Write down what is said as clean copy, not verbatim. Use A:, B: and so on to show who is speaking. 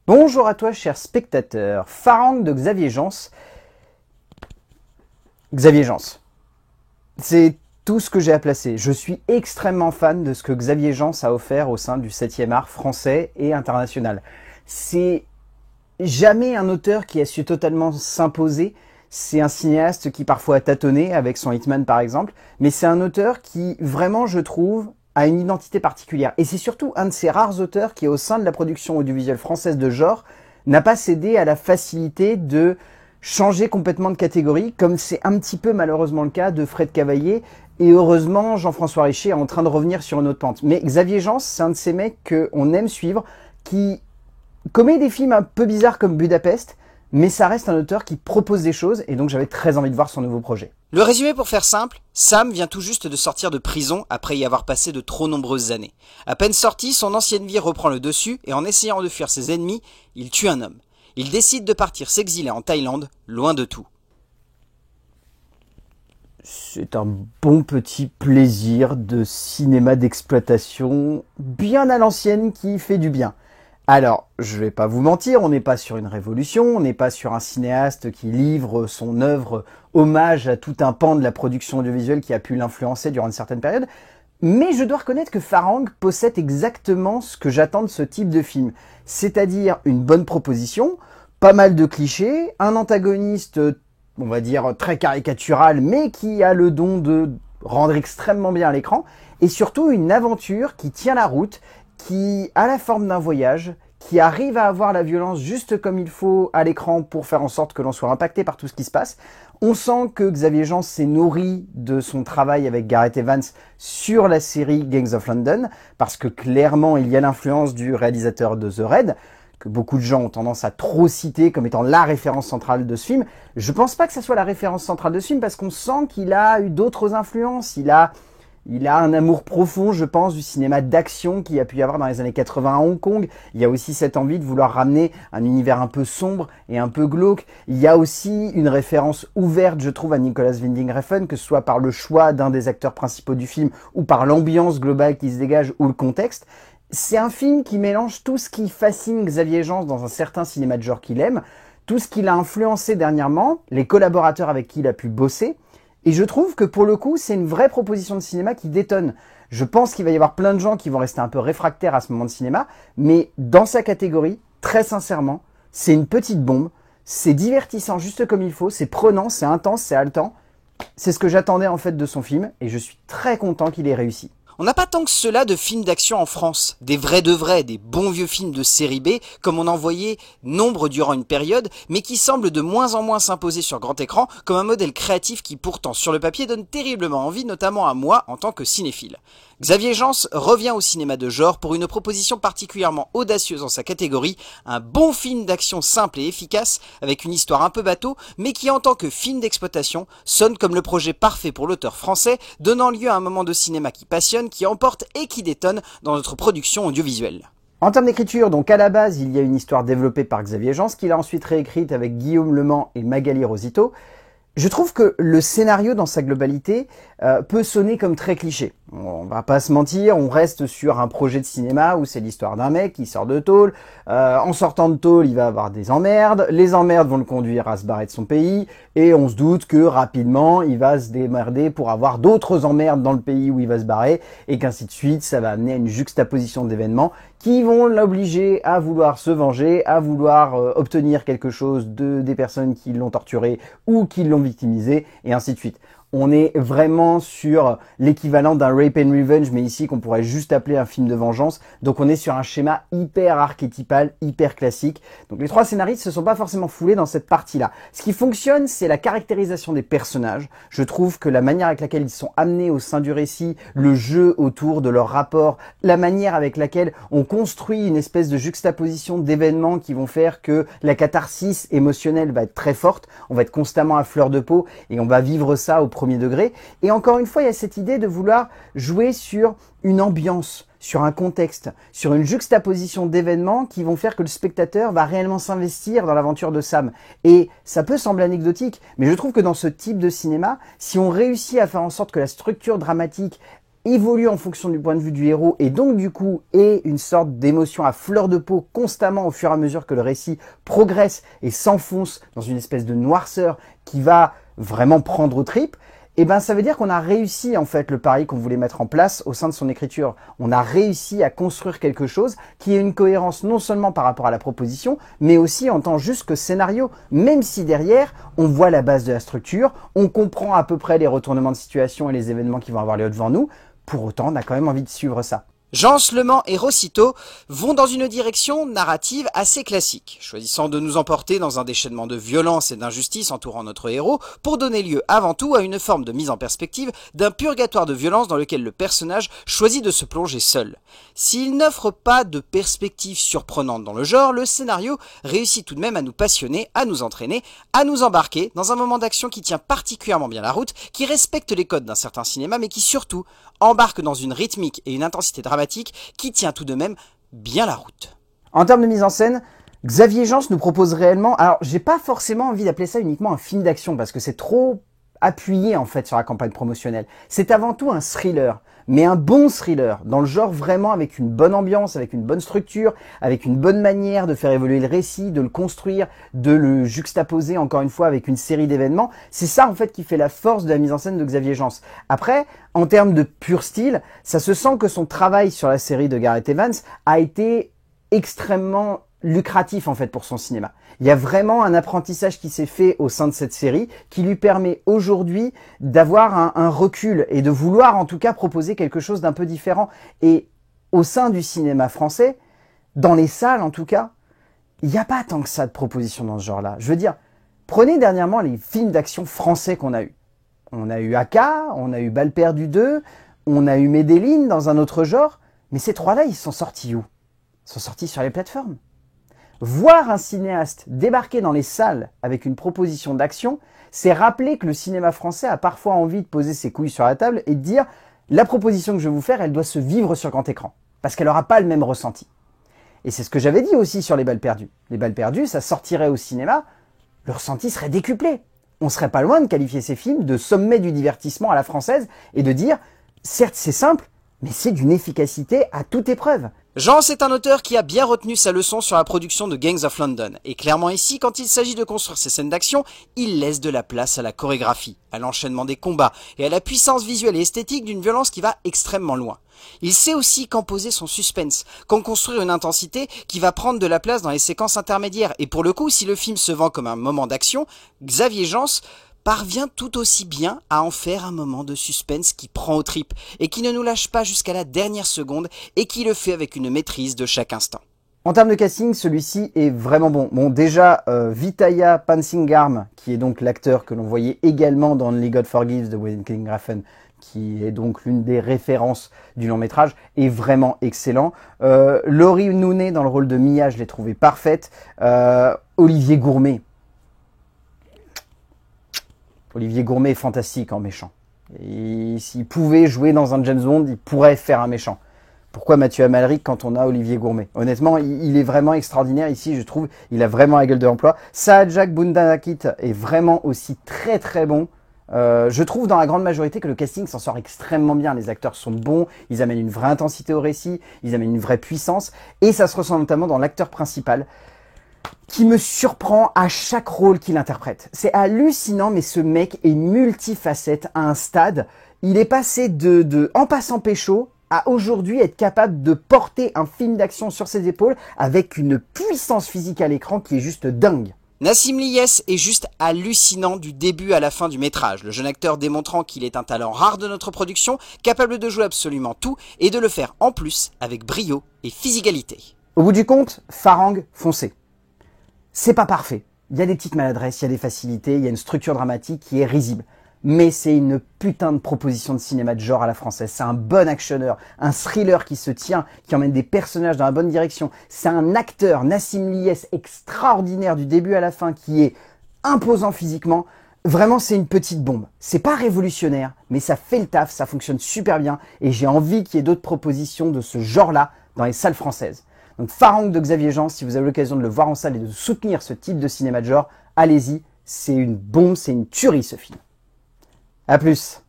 A: Bonjour à toi, cher spectateur. Pharang de Xavier Jeance. Xavier Jeance. C'est tout ce que j'ai à placer. Je suis extrêmement fan de ce que Xavier Jeance a offert au sein du 7e art français et international. C'est jamais un auteur qui a su totalement s'imposer. C'est un cinéaste qui parfois a tâtonné avec son Hitman par exemple, mais c'est un auteur qui vraiment, je trouve, a une identité particulière. Et c'est surtout un de ces rares auteurs qui, au sein de la production audiovisuelle française de genre, n'a pas cédé à la facilité de changer complètement de catégorie, comme c'est un petit peu malheureusement le cas de Fred Cavaillé, et heureusement Jean-François Richer est en train de revenir sur une autre pente. Mais Xavier Jeance, c'est un de ces mecs qu'on aime suivre, qui commet des films un peu bizarres comme Budapest, mais ça reste un auteur qui propose des choses, et donc j'avais très envie de voir son nouveau projet.
B: Le résumé pour faire simple, Sam vient tout juste de sortir de prison après y avoir passé de trop nombreuses années. À peine sorti, son ancienne vie reprend le dessus, et en essayant de fuir ses ennemis, il tue un homme. Il décide de partir s'exiler en Thaïlande, loin de tout.
A: C'est un bon petit plaisir de cinéma d'exploitation bien à l'ancienne qui fait du bien. Alors, je vais pas vous mentir, on n'est pas sur une révolution, on n'est pas sur un cinéaste qui livre son œuvre hommage à tout un pan de la production audiovisuelle qui a pu l'influencer durant une certaine période, mais je dois reconnaître que Pharang possède exactement ce que j'attends de ce type de film, c'est-à-dire une bonne proposition, pas mal de clichés, un antagoniste, on va dire, très caricatural, mais qui a le don de rendre extrêmement bien à l'écran, et surtout une aventure qui tient la route, qui a la forme d'un voyage, qui arrive à avoir la violence juste comme il faut à l'écran pour faire en sorte que l'on soit impacté par tout ce qui se passe. On sent que Xavier Jeance s'est nourri de son travail avec Gareth Evans sur la série Gangs of London, parce que clairement il y a l'influence du réalisateur de The Raid, que beaucoup de gens ont tendance à trop citer comme étant la référence centrale de ce film. Je pense pas que ça soit la référence centrale de ce film, parce qu'on sent qu'il a eu d'autres influences, il a un amour profond, je pense, du cinéma d'action qu'il y a pu y avoir dans les années 80 à Hong Kong. Il y a aussi cette envie de vouloir ramener un univers un peu sombre et un peu glauque. Il y a aussi une référence ouverte, je trouve, à Nicolas Winding Refn, que ce soit par le choix d'un des acteurs principaux du film ou par l'ambiance globale qui se dégage ou le contexte. C'est un film qui mélange tout ce qui fascine Xavier Jeance dans un certain cinéma de genre qu'il aime, tout ce qu'il a influencé dernièrement, les collaborateurs avec qui il a pu bosser. Et je trouve que pour le coup, c'est une vraie proposition de cinéma qui détonne. Je pense qu'il va y avoir plein de gens qui vont rester un peu réfractaires à ce moment de cinéma, mais dans sa catégorie, très sincèrement, c'est une petite bombe, c'est divertissant juste comme il faut, c'est prenant, c'est intense, c'est haletant. C'est ce que j'attendais en fait de son film, et je suis très content qu'il ait réussi.
B: On n'a pas tant que cela de films d'action en France, des vrais de vrais, des bons vieux films de série B, comme on en voyait nombre durant une période, mais qui semblent de moins en moins s'imposer sur grand écran, comme un modèle créatif qui pourtant sur le papier donne terriblement envie, notamment à moi en tant que cinéphile. Xavier Jeance revient au cinéma de genre pour une proposition particulièrement audacieuse en sa catégorie, un bon film d'action simple et efficace, avec une histoire un peu bateau, mais qui en tant que film d'exploitation sonne comme le projet parfait pour l'auteur français, donnant lieu à un moment de cinéma qui passionne, qui emporte et qui détonne dans notre production audiovisuelle.
A: En termes d'écriture, donc à la base, il y a une histoire développée par Xavier Jeance, qu'il a ensuite réécrite avec Guillaume Lemans et Magali Rosito. Je trouve que le scénario dans sa globalité peut sonner comme très cliché. On va pas se mentir, on reste sur un projet de cinéma où c'est l'histoire d'un mec qui sort de tôle. En sortant de tôle, il va avoir des emmerdes. Les emmerdes vont le conduire à se barrer de son pays. Et on se doute que rapidement, il va se démerder pour avoir d'autres emmerdes dans le pays où il va se barrer. Et qu'ainsi de suite, ça va amener à une juxtaposition d'événements qui vont l'obliger à vouloir se venger, à vouloir obtenir quelque chose des personnes qui l'ont torturé ou qui l'ont victimisé, et ainsi de suite. On est vraiment sur l'équivalent d'un Rape and Revenge, mais ici qu'on pourrait juste appeler un film de vengeance. Donc on est sur un schéma hyper archétypal, hyper classique. Donc les trois scénaristes se sont pas forcément foulés dans cette partie-là. Ce qui fonctionne, c'est la caractérisation des personnages. Je trouve que la manière avec laquelle ils sont amenés au sein du récit, le jeu autour de leur rapport, la manière avec laquelle on construit une espèce de juxtaposition d'événements qui vont faire que la catharsis émotionnelle va être très forte. On va être constamment à fleur de peau et on va vivre ça au premier degré. Et encore une fois, il y a cette idée de vouloir jouer sur une ambiance, sur un contexte, sur une juxtaposition d'événements qui vont faire que le spectateur va réellement s'investir dans l'aventure de Sam. Et ça peut sembler anecdotique, mais je trouve que dans ce type de cinéma, si on réussit à faire en sorte que la structure dramatique évolue en fonction du point de vue du héros et donc du coup est une sorte d'émotion à fleur de peau constamment au fur et à mesure que le récit progresse et s'enfonce dans une espèce de noirceur qui va vraiment prendre aux tripes, et ben ça veut dire qu'on a réussi en fait le pari qu'on voulait mettre en place au sein de son écriture. On a réussi à construire quelque chose qui ait une cohérence non seulement par rapport à la proposition, mais aussi en tant juste que scénario. Même si derrière, on voit la base de la structure, on comprend à peu près les retournements de situation et les événements qui vont avoir lieu devant nous, pour autant on a quand même envie de suivre ça.
B: Jean Slement et Rossito vont dans une direction narrative assez classique, choisissant de nous emporter dans un déchaînement de violence et d'injustice entourant notre héros pour donner lieu avant tout à une forme de mise en perspective d'un purgatoire de violence dans lequel le personnage choisit de se plonger seul. S'il n'offre pas de perspective surprenante dans le genre, le scénario réussit tout de même à nous passionner, à nous entraîner, à nous embarquer dans un moment d'action qui tient particulièrement bien la route, qui respecte les codes d'un certain cinéma mais qui surtout embarque dans une rythmique et une intensité dramatique qui tient tout de même bien la route.
A: En termes de mise en scène, Xavier Jeance nous propose réellement... Alors, j'ai pas forcément envie d'appeler ça uniquement un film d'action, parce que c'est trop appuyé en fait sur la campagne promotionnelle. C'est avant tout un thriller, mais un bon thriller, dans le genre vraiment avec une bonne ambiance, avec une bonne structure, avec une bonne manière de faire évoluer le récit, de le construire, de le juxtaposer encore une fois avec une série d'événements. C'est ça en fait qui fait la force de la mise en scène de Xavier Jeance. Après, en termes de pur style, ça se sent que son travail sur la série de Gareth Evans a été extrêmement lucratif en fait pour son cinéma. Il y a vraiment un apprentissage qui s'est fait au sein de cette série qui lui permet aujourd'hui d'avoir un recul et de vouloir en tout cas proposer quelque chose d'un peu différent. Et au sein du cinéma français, dans les salles en tout cas, il n'y a pas tant que ça de propositions dans ce genre-là. Je veux dire, prenez dernièrement les films d'action français qu'on a eu. On a eu Aka, on a eu Balles perdues 2, on a eu Medellin dans un autre genre, mais ces trois-là, ils sont sortis où? Ils sont sortis sur les plateformes. Voir un cinéaste débarquer dans les salles avec une proposition d'action, c'est rappeler que le cinéma français a parfois envie de poser ses couilles sur la table et de dire « la proposition que je vais vous faire, elle doit se vivre sur grand écran » parce qu'elle n'aura pas le même ressenti. Et c'est ce que j'avais dit aussi sur Les Balles perdues. Les Balles perdues, ça sortirait au cinéma, le ressenti serait décuplé. On serait pas loin de qualifier ces films de sommet du divertissement à la française et de dire « certes c'est simple, mais c'est d'une efficacité à toute épreuve ».
B: Jean, c'est un auteur qui a bien retenu sa leçon sur la production de Gangs of London. Et clairement ici, quand il s'agit de construire ses scènes d'action, il laisse de la place à la chorégraphie, à l'enchaînement des combats et à la puissance visuelle et esthétique d'une violence qui va extrêmement loin. Il sait aussi quand poser son suspense, quand construire une intensité qui va prendre de la place dans les séquences intermédiaires. Et pour le coup, si le film se vend comme un moment d'action, Xavier Jeance parvient tout aussi bien à en faire un moment de suspense qui prend aux tripes et qui ne nous lâche pas jusqu'à la dernière seconde et qui le fait avec une maîtrise de chaque instant.
A: En termes de casting, celui-ci est vraiment bon. Bon, déjà, Vitaya Pansingarm, qui est donc l'acteur que l'on voyait également dans Only God Forgives de Wes Craven, qui est donc l'une des références du long métrage, est vraiment excellent. Laurie Nounet dans le rôle de Mia, je l'ai trouvé parfaite. Olivier Gourmet. Olivier Gourmet est fantastique en méchant. Et s'il pouvait jouer dans un James Bond, il pourrait faire un méchant. Pourquoi Mathieu Amalric quand on a Olivier Gourmet? Honnêtement, il est vraiment extraordinaire ici, je trouve. Il a vraiment la gueule de l'emploi. Saadjak Boundanakit est vraiment aussi très très bon. Je trouve dans la grande majorité que le casting s'en sort extrêmement bien. Les acteurs sont bons, ils amènent une vraie intensité au récit, ils amènent une vraie puissance. Et ça se ressent notamment dans l'acteur principal, qui me surprend à chaque rôle qu'il interprète. C'est hallucinant, mais ce mec est multifacette à un stade. Il est passé de en passant pécho à aujourd'hui être capable de porter un film d'action sur ses épaules avec une puissance physique à l'écran qui est juste dingue.
B: Nassim Liès est juste hallucinant du début à la fin du métrage, le jeune acteur démontrant qu'il est un talent rare de notre production, capable de jouer absolument tout et de le faire en plus avec brio et physicalité.
A: Au bout du compte, Farang, foncez. C'est pas parfait. Il y a des petites maladresses, il y a des facilités, il y a une structure dramatique qui est risible. Mais c'est une putain de proposition de cinéma de genre à la française. C'est un bon actionneur, un thriller qui se tient, qui emmène des personnages dans la bonne direction. C'est un acteur, Nassim Liès, extraordinaire du début à la fin, qui est imposant physiquement. Vraiment, c'est une petite bombe. C'est pas révolutionnaire, mais ça fait le taf, ça fonctionne super bien. Et j'ai envie qu'il y ait d'autres propositions de ce genre-là dans les salles françaises. Donc Farang de Xavier Jeance, si vous avez l'occasion de le voir en salle et de soutenir ce type de cinéma de genre, allez-y, c'est une bombe, c'est une tuerie ce film. A plus.